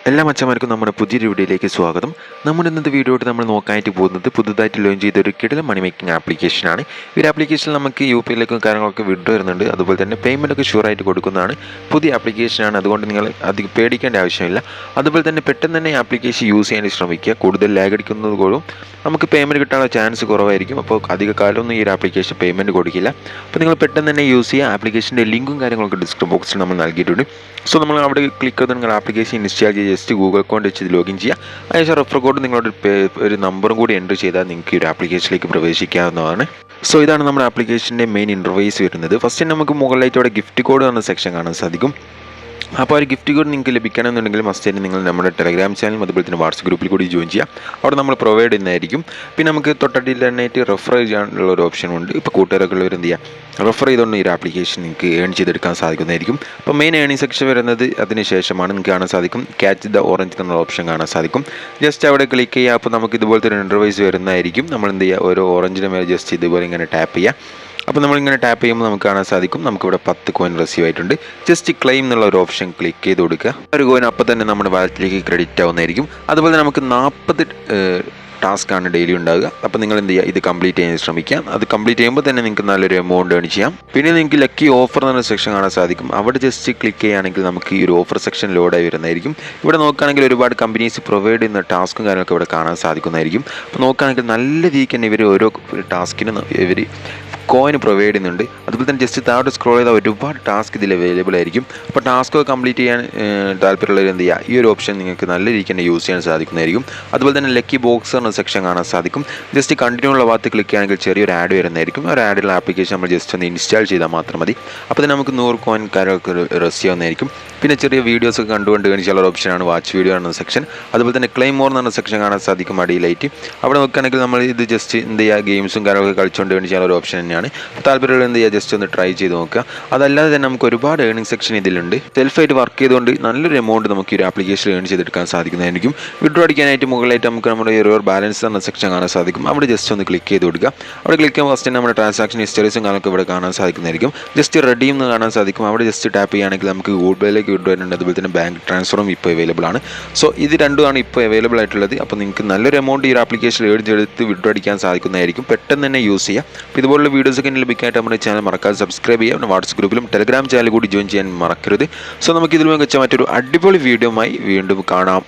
എല്ലാ മച്ചന്മാർക്കും നമ്മുടെ പുതിയൊരു വീഡിയോയിലേക്ക് സ്വാഗതം. നമ്മുടെ ഇന്നത്തെ വീഡിയോയിട്ട് നമ്മൾ നോക്കാനായിട്ട് പോകുന്നത് പുതുതായിട്ട് ലോഞ്ച് ചെയ്ത ഒരു കിടിലൻ മണി മേക്കിംഗ് ആപ്ലിക്കേഷനാണ്. ഈ ഒരു ആപ്ലിക്കേഷനിൽ നമുക്ക് UPIയിലേക്കും കാര്യങ്ങളൊക്കെ വിഡ്രോ വരുന്നുണ്ട്. അതുപോലെ തന്നെ പേയ്മെൻറ്റൊക്കെ ഷുവറായിട്ട് കൊടുക്കുന്നതാണ്. പുതിയ ആപ്ലിക്കേഷനാണ്, അതുകൊണ്ട് നിങ്ങൾ അധികം പേടിക്കേണ്ട ആവശ്യമില്ല. അതുപോലെ തന്നെ പെട്ടെന്ന് തന്നെ ആപ്ലിക്കേഷൻ യൂസ് ചെയ്യാൻ ശ്രമിക്കുക. കൂടുതൽ ലാഗ് അടിക്കുന്നത് പോലും നമുക്ക് പേയ്മെൻറ്റ് കിട്ടാനുള്ള ചാൻസ് കുറവായിരിക്കും. അപ്പോൾ അധിക കാലമൊന്നും ഈ ഒരു ആപ്ലിക്കേഷൻ പേയ്മെൻറ്റ് കൊടുക്കില്ല. അപ്പോൾ നിങ്ങൾ പെട്ടെന്ന് തന്നെ യൂസ് ചെയ്യുക. ആപ്ലിക്കേഷൻ്റെ ലിങ്കും കാര്യങ്ങളൊക്കെ ഡിസ്ക്രിപ്ഷൻ ബോക്സിൽ നമ്മൾ നൽകിയിട്ടുണ്ട്. സോ നമ്മൾ അവിടെ ക്ലിക്ക് ചെയ്ത് നിങ്ങൾ ആപ്ലിക്കേഷൻ ഇൻസ്റ്റാൾ ചെയ്ത് ജസ്റ്റ് ഗൂഗിൾ അക്കൗണ്ട് വെച്ച് ലോഗിൻ ചെയ്യുക. അതിനുശേഷം റെഫർ കോഡ് നിങ്ങളുടെ ഒരു നമ്പറും കൂടി എൻ്റർ ചെയ്താൽ നിങ്ങൾക്ക് ഈ ഒരു ആപ്ലിക്കേഷനിലേക്ക് പ്രവേശിക്കാവുന്നതാണ്. സോ ഇതാണ് നമ്മുടെ ആപ്ലിക്കേഷൻ്റെ മെയിൻ ഇൻ്റർഫേസ് വരുന്നത്. ഫസ്റ്റ് നമുക്ക് മുകളിലായിട്ട് അവിടെ ഗിഫ്റ്റ് കോഡ് എന്ന സെക്ഷൻ കാണാൻ സാധിക്കും. അപ്പോൾ ഒരു ഗിഫ്റ്റ് കോഡ് നിങ്ങൾക്ക് ലഭിക്കണമെന്നുണ്ടെങ്കിൽ മസ്റ്റായിട്ട് നിങ്ങൾ നമ്മുടെ ടെലഗ്രാം ചാനലും അതുപോലെ തന്നെ വാട്സ്ആപ്പ് ഗ്രൂപ്പിൽ കൂടി ജോയിൻ ചെയ്യുക. അവിടെ നമ്മൾ പ്രൊവൈഡ് ചെയ്യുന്നതായിരിക്കും. പിന്നെ നമുക്ക് തൊട്ടടിയിൽ തന്നെയായിട്ട് റെഫർ ചെയ്യാനുള്ള ഒരു ഓപ്ഷനുണ്ട്. ഇപ്പോൾ കൂട്ടുകാരൊക്കെ ഉള്ളവർ എന്ത് ചെയ്യുക, റെഫർ ചെയ്തുകൊണ്ട് ഈ ഒരു ആപ്ലിക്കേഷൻ നിങ്ങൾക്ക് ഏൺ ചെയ്തെടുക്കാൻ സാധിക്കുന്നതായിരിക്കും. അപ്പോൾ മെയിൻ ഏണിംഗ് സെക്ഷൻ വരുന്നത് അതിന് ശേഷമാണ്. നിങ്ങൾക്ക് കാണാൻ സാധിക്കും ക്യാച്ച് ദ ഓറഞ്ച് എന്നുള്ള ഓപ്ഷൻ കാണാൻ സാധിക്കും. ജസ്റ്റ് അവിടെ ക്ലിക്ക് ചെയ്യുക. അപ്പോൾ നമുക്ക് ഇതുപോലത്തെ ഒരു ഇൻ്റർവൈസ് വരുന്നതായിരിക്കും. നമ്മൾ എന്ത് ചെയ്യുക, ഓരോ ഓറഞ്ചിൻ്റെ മേലെ ജസ്റ്റ് ഇതുപോലെ ഇങ്ങനെ ടാപ്പ് ചെയ്യുക. അപ്പോൾ നമ്മളിങ്ങനെ ടാപ്പ് ചെയ്യുമ്പോൾ നമുക്ക് കാണാൻ സാധിക്കും നമുക്കിവിടെ 10 കോയിൻ റിസീവ് ആയിട്ടുണ്ട്. ജസ്റ്റ് ക്ലെയിം എന്നുള്ള ഒരു ഓപ്ഷൻ ക്ലിക്ക് ചെയ്ത് കൊടുക്കുക. ഒരു കോയിൻ അപ്പോൾ തന്നെ നമ്മുടെ വാലറ്റിലേക്ക് ക്രെഡിറ്റ് ആവുന്നതായിരിക്കും. അതുപോലെ തന്നെ നമുക്ക് 40 ടാസ്ക്കാണ് ഡെയിലി ഉണ്ടാവുക. അപ്പോൾ നിങ്ങൾ എന്ത് ചെയ്യുക, ഇത് കംപ്ലീറ്റ് ചെയ്യാൻ ശ്രമിക്കാം. അത് കംപ്ലീറ്റ് ചെയ്യുമ്പോൾ തന്നെ നിങ്ങൾക്ക് നല്ലൊരു എമൗണ്ട് ഏൺ ചെയ്യാം. പിന്നെ നിങ്ങൾക്ക് ലക്കി ഓഫർ എന്ന സെക്ഷൻ കാണാൻ സാധിക്കും. അവിടെ ജസ്റ്റ് ക്ലിക്ക് ചെയ്യുകയാണെങ്കിൽ നമുക്ക് ഈ ഒരു ഓഫർ സെക്ഷൻ ലോഡായി വരുന്നതായിരിക്കും. ഇവിടെ നോക്കുകയാണെങ്കിൽ ഒരുപാട് കമ്പനീസ് പ്രൊവൈഡ് ചെയ്യുന്ന ടാസ്കും കാര്യങ്ങളൊക്കെ ഇവിടെ കാണാൻ സാധിക്കുന്നതായിരിക്കും. അപ്പോൾ നോക്കുകയാണെങ്കിൽ നല്ല രീതിക്ക് തന്നെ ഇവർ ഓരോ ടാസ്കിനും ഇവർ കോയിൻ പ്രൊവൈഡ് ചെയ്യുന്നുണ്ട്. അതുപോലെ തന്നെ ജസ്റ്റ് താഴോട്ട് സ്ക്രോൾ ചെയ്താൽ ഒരുപാട് ടാസ്ക് ഇതിൽ അവൈലബിൾ ആയിരിക്കും. അപ്പോൾ ടാസ്ക് കംപ്ലീറ്റ് ചെയ്യാൻ താല്പര്യമുള്ളവർ എന്ത് ചെയ്യുക, ഈ ഒരു ഓപ്ഷൻ നിങ്ങൾക്ക് നല്ല രീതിക്ക് തന്നെ യൂസ് ചെയ്യാൻ സാധിക്കുന്നതായിരിക്കും. അതുപോലെ തന്നെ ലക്കി ബോക്സ് എന്ന സെക്ഷൻ കാണാൻ സാധിക്കും. ജസ്റ്റ് കണ്ടിന്യൂ ഉള്ള ഭാഗത്ത് ക്ലിക്ക് ചെയ്യുകയാണെങ്കിൽ ചെറിയൊരു ആഡ് വരുന്നതായിരിക്കും. ഒരു ആഡുള്ള ആപ്ലിക്കേഷൻ നമ്മൾ ജസ്റ്റ് ഒന്ന് ഇൻസ്റ്റാൾ ചെയ്താൽ മാത്രം മതി. അപ്പോൾ തന്നെ നമുക്ക് 100 കോയിൻ കാര്യമൊക്കെ റെസ് ചെയ്യാവുന്നതായിരിക്കും. പിന്നെ ചെറിയ വീഡിയോസൊക്കെ കണ്ടുകൊണ്ട് കാണിച്ചുള്ള ഒരു ഓപ്ഷനാണ് വാച്ച് വീഡിയോ എന്ന സെക്ഷൻ. അതുപോലെ തന്നെ ക്ലെയിം മോർ എന്ന സെക്ഷൻ കാണാൻ സാധിക്കും അടിയിലായിട്ട്. അവിടെ നോക്കുകയാണെങ്കിൽ നമ്മൾ ഇത് ജസ്റ്റ് എന്ത് ചെയ്യുക, ഗെയിംസും കാര്യങ്ങളൊക്കെ കളിച്ചുകൊണ്ട് കാണിച്ചുള്ള ഒരു ഓപ്ഷൻ തന്നെയാണ്. താല്പര്യമുള്ള എന്ത് ചെയ്യുക, ജസ്റ്റ് ഒന്ന് ട്രൈ ചെയ്ത് നോക്കുക. അതല്ലാതെ തന്നെ നമുക്ക് ഒരുപാട് ഏണിംഗ് സെക്ഷൻ ഇതിലുണ്ട്. സെൽഫായിട്ട് വർക്ക് ചെയ്തുകൊണ്ട് നല്ലൊരു എമൗണ്ട് നമുക്ക് ഈ ഒരു ആപ്ലിക്കേഷൻ ഏൺ ചെയ്തെടുക്കാൻ സാധിക്കുന്നതായിരിക്കും. വിഡ്രോ അടിക്കാനായിട്ട് മുകളിലായിട്ട് നമുക്ക് നമ്മുടെ റിവർ ബാലൻസ് എന്ന സെക്ഷൻ കാണാൻ സാധിക്കും. അവിടെ ജസ്റ്റ് ഒന്ന് ക്ലിക്ക് ചെയ്ത് കൊടുക്കുക. അവിടെ ക്ലിക്ക് ചെയ്യുമ്പോൾ ഫസ്റ്റ് നമ്മുടെ ട്രാൻസാക്ഷൻ ഹിസ്റ്ററീസും കാര്യങ്ങളൊക്കെ ഇവിടെ കാണാൻ സാധിക്കുന്നതായിരിക്കും. ജസ്റ്റ് റെഡീം എന്ന് കാണാൻ സാധിക്കും. അവിടെ ജസ്റ്റ് ടാപ്പ് ചെയ്യുകയാണെങ്കിൽ നമുക്ക് ഗൂഗിൾ പേയിലേക്ക് വിഡ്രോ വരുന്നുണ്ട്. അതുപോലെ തന്നെ ബാങ്ക് ട്രാൻസ്ഫറും ഇപ്പോൾ അവൈലബിൾ ആണ്. സോ ഇത് രണ്ടുമാണ് ഇപ്പോൾ അവൈലബിൾ ആയിട്ടുള്ളത്. അപ്പോൾ നിങ്ങൾക്ക് നല്ലൊരു എമൗണ്ട് ഈ ഒരു ആപ്ലിക്കേഷൻ ഏൺ ചെയ്തെടുത്ത് വിഡ്രോ അടിക്കാൻ സാധിക്കുന്നതായിരിക്കും. പെട്ടെന്ന് തന്നെ യൂസ് ചെയ്യുക. അപ്പോൾ ഇതുപോലുള്ള വീഡിയോസൊക്കെ ലഭിക്കാനായിട്ട് നമ്മുടെ ചാനൽ മറക്കാതെ സബ്സ്ക്രൈബ് ചെയ്യുക. വാട്സ്ആപ്പ് ഗ്രൂപ്പിലും ടെലഗ്രാം ചാനൽ കൂടി ജോയിൻ ചെയ്യാൻ മറക്കരുത്. സോ നമുക്ക് ഇതിൽ മികച്ച മറ്റൊരു അടിപൊളി വീഡിയോയുമായി വീണ്ടും കാണാം.